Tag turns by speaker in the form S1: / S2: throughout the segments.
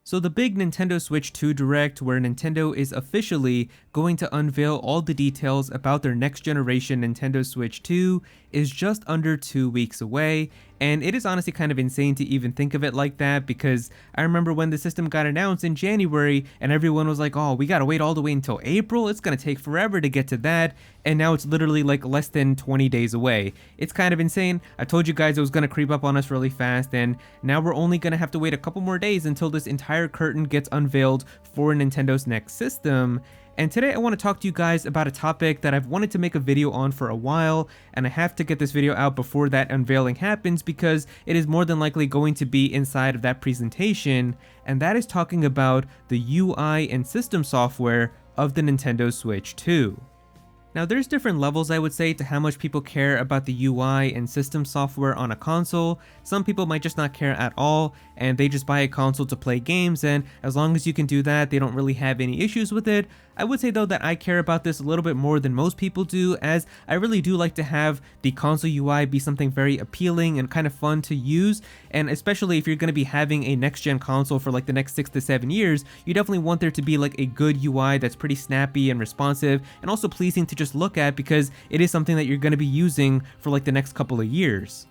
S1: So the big Nintendo Switch 2 Direct, where Nintendo is officially going to unveil all the details about their next generation Nintendo Switch 2, is just under 2 weeks away, and it is honestly kind of insane to even think of it like that, because I remember when the system got announced in January and everyone was like, oh, we gotta wait all the way until April, it's gonna take forever to get to that, and now it's literally like less than 20 days away. It's kind of insane. I told you guys it was gonna creep up on us really fast, and now we're only gonna have to wait a couple more days until this entire curtain gets unveiled for Nintendo's next system. And today I want to talk to you guys about a topic that I've wanted to make a video on for a while, and I have to get this video out before that unveiling happens because it is more than likely going to be inside of that presentation, and that is talking about the UI and system software of the Nintendo Switch 2. Now there's different levels, I would say, to how much people care about the UI and system software on a console. Some people might just not care at all, and they just buy a console to play games, and as long as you can do that, they don't really have any issues with it. I would say though that I care about this a little bit more than most people do, as I really do like to have the console UI be something very appealing and kind of fun to use, and especially if you're going to be having a next-gen console for like the next 6 to 7 years, you definitely want there to be like a good UI that's pretty snappy and responsive, and also pleasing to just look at because it is something that you're going to be using for like the next couple of years.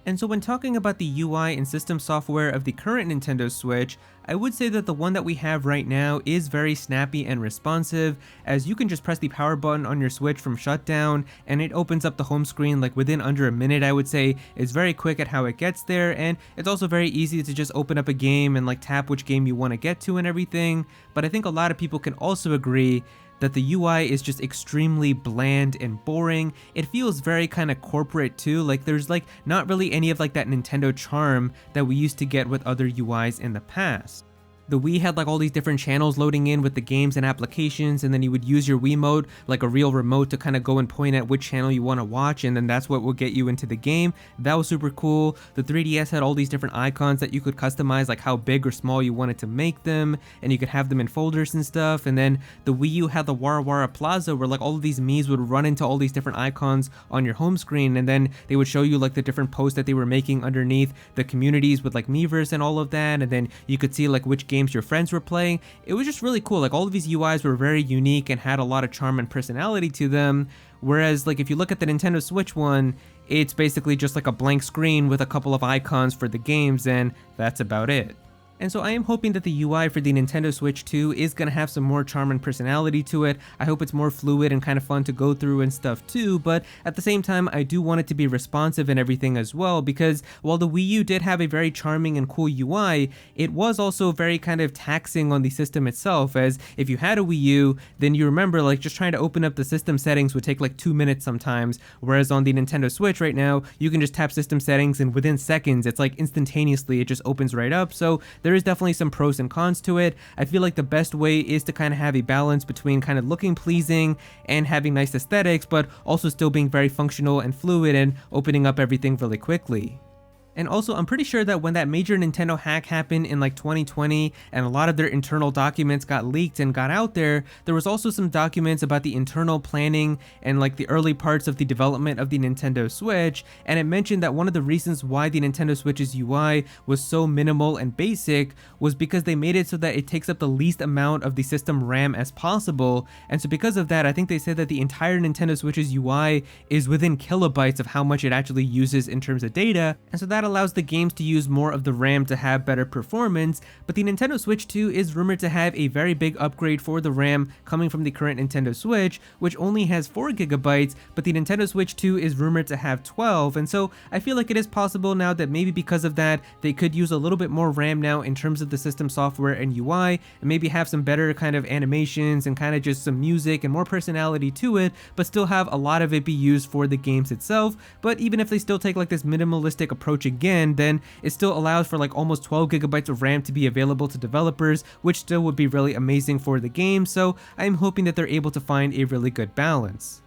S1: And so when talking about the UI and system software of the current Nintendo Switch, I would say that the one that we have right now is very snappy and responsive, as you can just press the power button on your Switch from shutdown and it opens up the home screen like within under a minute. I would say it's very quick at how it gets there, and it's also very easy to just open up a game and like tap which game you want to get to and everything. But I think a lot of people can also agree that the UI is just extremely bland and boring. It feels very kind of corporate too, like there's like not really any of like that Nintendo charm that we used to get with other UIs in the past. The Wii had like all these different channels loading in with the games and applications, and then you would use your Wiimote like a real remote to kind of go and point at which channel you want to watch, and then that's what will get you into the game. That was super cool. The 3DS had all these different icons that you could customize, like how big or small you wanted to make them, and you could have them in folders and stuff. And then the Wii U had the Wara Wara Plaza, where like all of these Miis would run into all these different icons on your home screen, and then they would show you like the different posts that they were making underneath the communities with like Miiverse and all of that, and then you could see like which games your friends were playing. It was just really cool. Like all of these UIs were very unique and had a lot of charm and personality to them, whereas like if you look at the Nintendo Switch one, it's basically just like a blank screen with a couple of icons for the games, and that's about it. And so I am hoping that the UI for the Nintendo Switch 2 is going to have some more charm and personality to it. I hope it's more fluid and kind of fun to go through and stuff too, but at the same time I do want it to be responsive and everything as well, because while the Wii U did have a very charming and cool UI, it was also very kind of taxing on the system itself, as if you had a Wii U, then you remember like just trying to open up the system settings would take like 2 minutes sometimes, whereas on the Nintendo Switch right now, you can just tap system settings and within seconds, it's like instantaneously, it just opens right up. So there is definitely some pros and cons to it. I feel like the best way is to kind of have a balance between kind of looking pleasing and having nice aesthetics, but also still being very functional and fluid and opening up everything really quickly. And also, I'm pretty sure that when that major Nintendo hack happened in like 2020 and a lot of their internal documents got leaked and got out there, there was also some documents about the internal planning and like the early parts of the development of the Nintendo Switch, and it mentioned that one of the reasons why the Nintendo Switch's UI was so minimal and basic was because they made it so that it takes up the least amount of the system RAM as possible. And so because of that, I think they said that the entire Nintendo Switch's UI is within kilobytes of how much it actually uses in terms of data, and so that allows the games to use more of the RAM to have better performance. But the Nintendo Switch 2 is rumored to have a very big upgrade for the RAM coming from the current Nintendo Switch, which only has 4 gigabytes, but the Nintendo Switch 2 is rumored to have 12, and so I feel like it is possible now that maybe because of that, they could use a little bit more RAM now in terms of the system software and UI, and maybe have some better kind of animations and kind of just some music and more personality to it, but still have a lot of it be used for the games itself. But even if they still take like this minimalistic approach again, then it still allows for like almost 12 gigabytes of RAM to be available to developers, which still would be really amazing for the game. So I'm hoping that they're able to find a really good balance.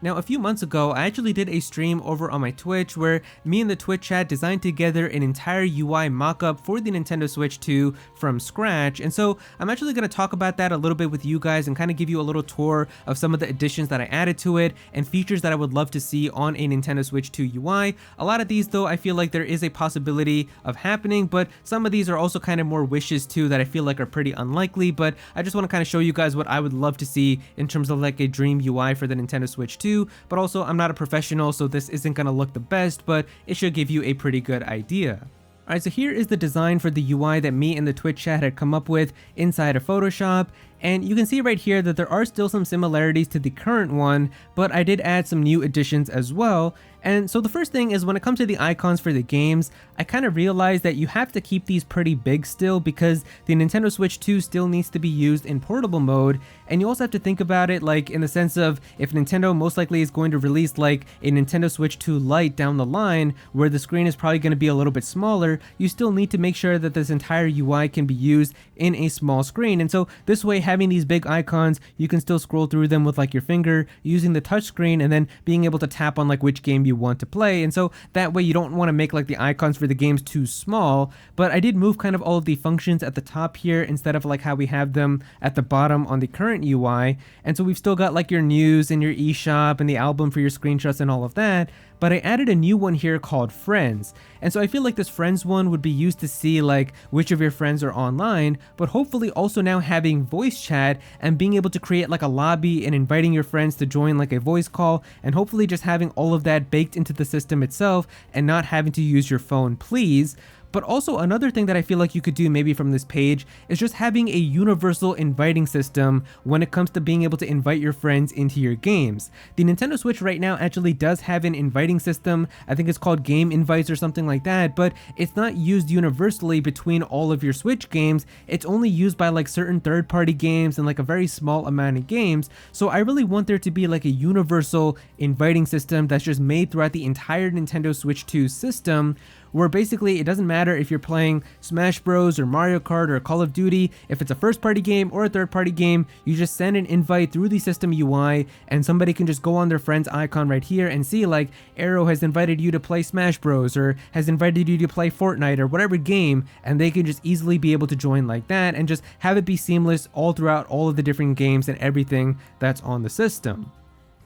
S1: Now, a few months ago, I actually did a stream over on my Twitch where me and the Twitch chat designed together an entire UI mockup for the Nintendo Switch 2 from scratch. And so I'm actually going to talk about that a little bit with you guys and kind of give you a little tour of some of the additions that I added to it and features that I would love to see on a Nintendo Switch 2 UI. A lot of these though, I feel like there is a possibility of happening, but some of these are also kind of more wishes too that I feel like are pretty unlikely. But I just want to kind of show you guys what I would love to see in terms of like a dream UI for the Nintendo Switch 2. But also I'm not a professional, so this isn't gonna look the best, but it should give you a pretty good idea. Alright, so here is the design for the UI that me and the Twitch chat had come up with inside of Photoshop. And you can see right here that there are still some similarities to the current one, but I did add some new additions as well. And so the first thing is when it comes to the icons for the games, I kind of realized that you have to keep these pretty big still because the Nintendo Switch 2 still needs to be used in portable mode. And you also have to think about it like in the sense of if Nintendo most likely is going to release like a Nintendo Switch 2 Lite down the line where the screen is probably going to be a little bit smaller, you still need to make sure that this entire UI can be used in a small screen. And so this way, having these big icons, you can still scroll through them with like your finger using the touch screen and then being able to tap on like which game you want to play. And so that way you don't want to make like the icons for the games too small. But I did move kind of all of the functions at the top here instead of like how we have them at the bottom on the current UI. And so we've still got like your news and your eShop and the album for your screenshots and all of that. But I added a new one here called Friends. And so I feel like this Friends one would be used to see like which of your friends are online, but hopefully also now having voice chat and being able to create like a lobby and inviting your friends to join like a voice call, and hopefully just having all of that baked into the system itself and not having to use your phone, please. But also another thing that I feel like you could do maybe from this page is just having a universal inviting system when it comes to being able to invite your friends into your games. The Nintendo Switch right now actually does have an inviting system. I think it's called Game Invites or something like that, but it's not used universally between all of your Switch games. It's only used by like certain third-party games and like a very small amount of games. So I really want there to be like a universal inviting system that's just made throughout the entire Nintendo Switch 2 system, where basically it doesn't matter if you're playing Smash Bros or Mario Kart or Call of Duty, if it's a first party game or a third party game, you just send an invite through the system UI and somebody can just go on their friend's icon right here and see like Aero has invited you to play Smash Bros or has invited you to play Fortnite or whatever game, and they can just easily be able to join like that and just have it be seamless all throughout all of the different games and everything that's on the system.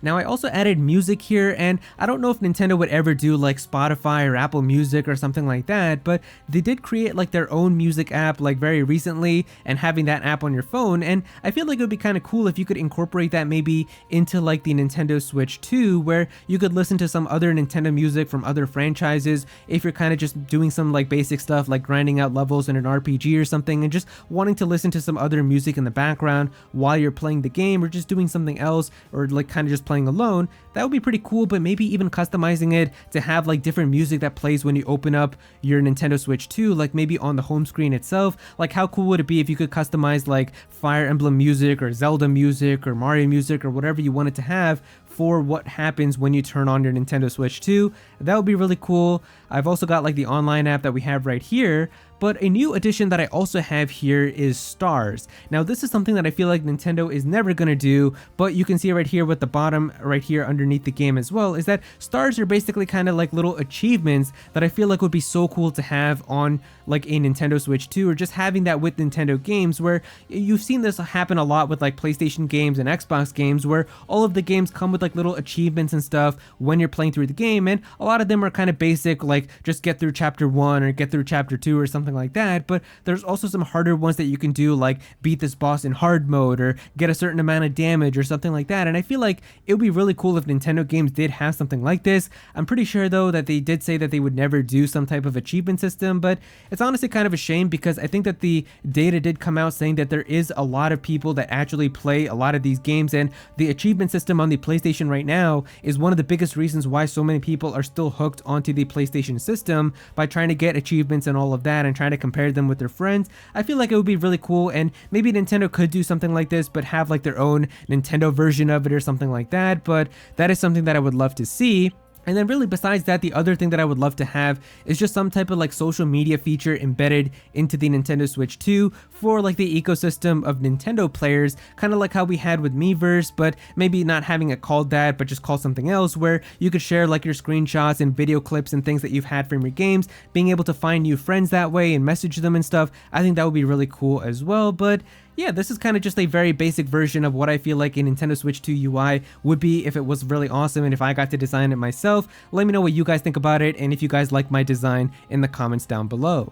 S1: Now I also added music here, and I don't know if Nintendo would ever do like Spotify or Apple Music or something like that, but they did create like their own music app like very recently, and having that app on your phone, and I feel like it would be kind of cool if you could incorporate that maybe into like the Nintendo Switch 2, where you could listen to some other Nintendo music from other franchises if you're kind of just doing some like basic stuff like grinding out levels in an RPG or something and just wanting to listen to some other music in the background while you're playing the game, or just doing something else, or like kind of just playing alone. That would be pretty cool. But maybe even customizing it to have like different music that plays when you open up your Nintendo Switch 2, like maybe on the home screen itself. Like how cool would it be if you could customize like Fire Emblem music or Zelda music or Mario music or whatever you wanted to have for what happens when you turn on your Nintendo Switch 2. That would be really cool. I've also got like the online app that we have right here, but a new addition that I also have here is stars. Now this is something that I feel like Nintendo is never going to do, but you can see right here with the bottom right here underneath the game as well, is that stars are basically kind of like little achievements that I feel like would be so cool to have on like a Nintendo Switch 2, or just having that with Nintendo games, where you've seen this happen a lot with like PlayStation games and Xbox games, where all of the games come with like little achievements and stuff when you're playing through the game, and a lot of them are kind of basic, like just get through chapter 1 or get through chapter 2 or something like that. But there's also some harder ones that you can do, like beat this boss in hard mode or get a certain amount of damage or something like that. And I feel like it would be really cool if Nintendo games did have something like this. I'm pretty sure though that they did say that they would never do some type of achievement system, but it's honestly kind of a shame because I think that the data did come out saying that there is a lot of people that actually play a lot of these games, and the achievement system on the PlayStation right now is one of the biggest reasons why so many people are still hooked onto the PlayStation system by trying to get achievements and all of that and trying to compare them with their friends. I feel like it would be really cool, and maybe Nintendo could do something like this but have like their own Nintendo version of it or something like that, but that is something that I would love to see. And then really besides that, the other thing that I would love to have is just some type of like social media feature embedded into the Nintendo Switch 2 for like the ecosystem of Nintendo players, kind of like how we had with Miiverse, but maybe not having it called that, but just called something else, where you could share like your screenshots and video clips and things that you've had from your games, being able to find new friends that way and message them and stuff. I think that would be really cool as well. But yeah, this is kind of just a very basic version of what I feel like a Nintendo Switch 2 UI would be if it was really awesome and if I got to design it myself. Let me know what you guys think about it and if you guys like my design in the comments down below.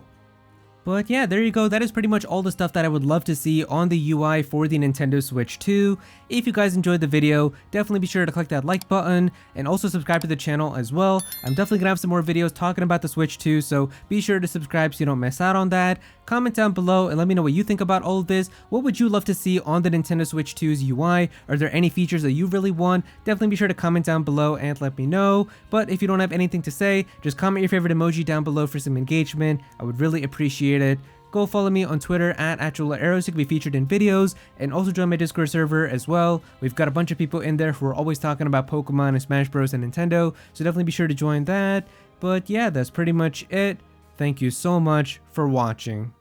S1: But yeah, there you go. That is pretty much all the stuff that I would love to see on the UI for the Nintendo Switch 2. If you guys enjoyed the video, definitely be sure to click that like button and also subscribe to the channel as well. I'm definitely gonna have some more videos talking about the Switch 2, so be sure to subscribe so you don't miss out on that. Comment down below and let me know what you think about all of this. What would you love to see on the Nintendo Switch 2's UI? Are there any features that you really want? Definitely be sure to comment down below and let me know. But if you don't have anything to say, just comment your favorite emoji down below for some engagement. I would really appreciate it. Go follow me on Twitter at Aero so you can be featured in videos, and also join my Discord server as well. We've got a bunch of people in there who are always talking about Pokemon and Smash Bros and Nintendo, so definitely be sure to join that. But yeah, that's pretty much it. Thank you so much for watching.